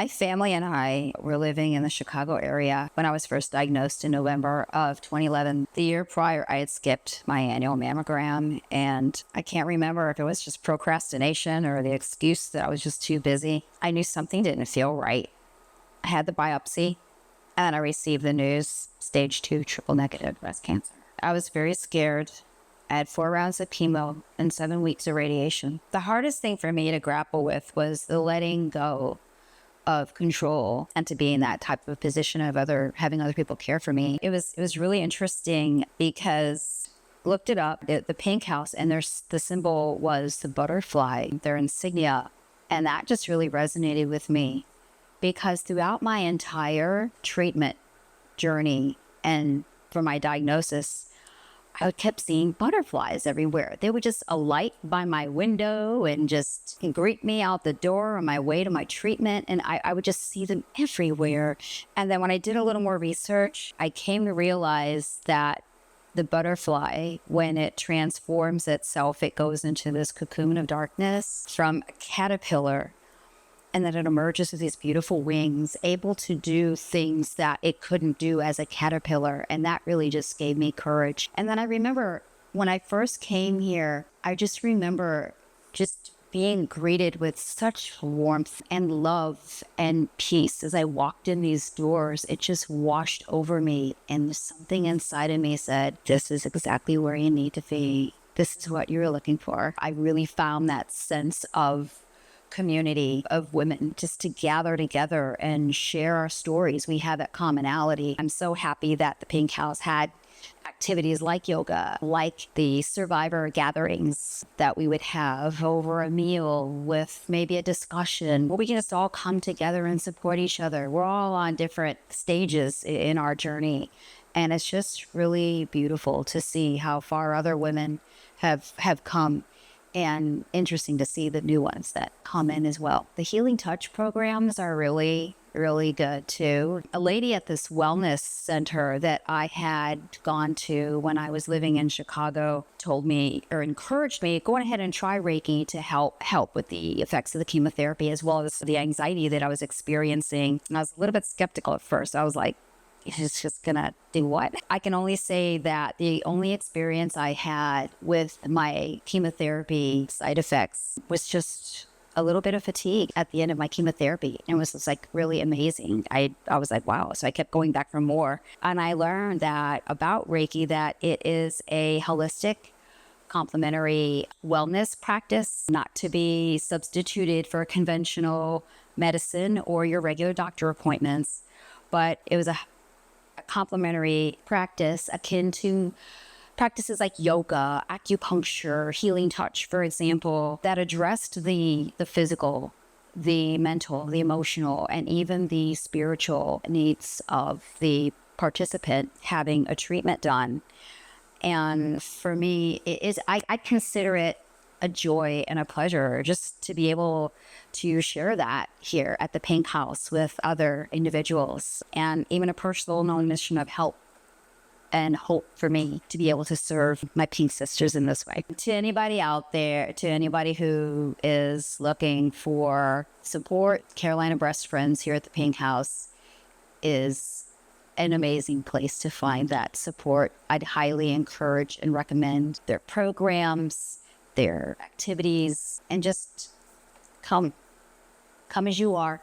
My family and I were living in the Chicago area when I was first diagnosed in November of 2011. The year prior, I had skipped my annual mammogram, and I can't remember if it was just procrastination or the excuse that I was just too busy. I knew something didn't feel right. I had the biopsy, and I received the news, stage 2 triple negative breast cancer. I was very scared. I had 4 rounds of chemo and 7 weeks of radiation. The hardest thing for me to grapple with was the letting go of control and to be in that type of position of having other people care for me. It was really interesting because looked it up at the Pink House, and the symbol was the butterfly, their insignia. And that just really resonated with me because throughout my entire treatment journey and for my diagnosis, I kept seeing butterflies everywhere. They would just alight by my window and just greet me out the door on my way to my treatment. And I would just see them everywhere. And then when I did a little more research, I came to realize that the butterfly, when it transforms itself, it goes into this cocoon of darkness from a caterpillar. And then it emerges with these beautiful wings, able to do things that it couldn't do as a caterpillar. And that really just gave me courage. And then I remember when I first came here, I just remember just being greeted with such warmth and love and peace. As I walked in these doors, it just washed over me. And something inside of me said, this is exactly where you need to be. This is what you're looking for. I really found that sense of community of women just to gather together and share our stories. We have that commonality. I'm so happy that the Pink House had activities like yoga, like the survivor gatherings that we would have over a meal with maybe a discussion where we can just all come together and support each other. We're all on different stages in our journey. And it's just really beautiful to see how far other women have come, and interesting to see the new ones that come in as well. The Healing Touch programs are really, really good too. A lady at this wellness center that I had gone to when I was living in Chicago told me or encouraged me, go ahead and try Reiki to help with the effects of the chemotherapy as well as the anxiety that I was experiencing. And I was a little bit skeptical at first. I was like, it's just gonna do what? I can only say that the only experience I had with my chemotherapy side effects was just a little bit of fatigue at the end of my chemotherapy. And it was just like really amazing. I was like, wow. So I kept going back for more. And I learned that about Reiki, that it is a holistic complementary wellness practice, not to be substituted for conventional medicine or your regular doctor appointments. But it was a complementary practice akin to practices like yoga, acupuncture, healing touch, for example, that addressed the physical, the mental, the emotional, and even the spiritual needs of the participant having a treatment done. And for me, I consider it a joy and a pleasure just to be able to share that here at the Pink House with other individuals, and even a personal known mission of help and hope for me to be able to serve my Pink sisters in this way. To anybody out there, to anybody who is looking for support, Carolina Breast Friends here at the Pink House is an amazing place to find that support. I'd highly encourage and recommend their programs, their activities, and just come as you are.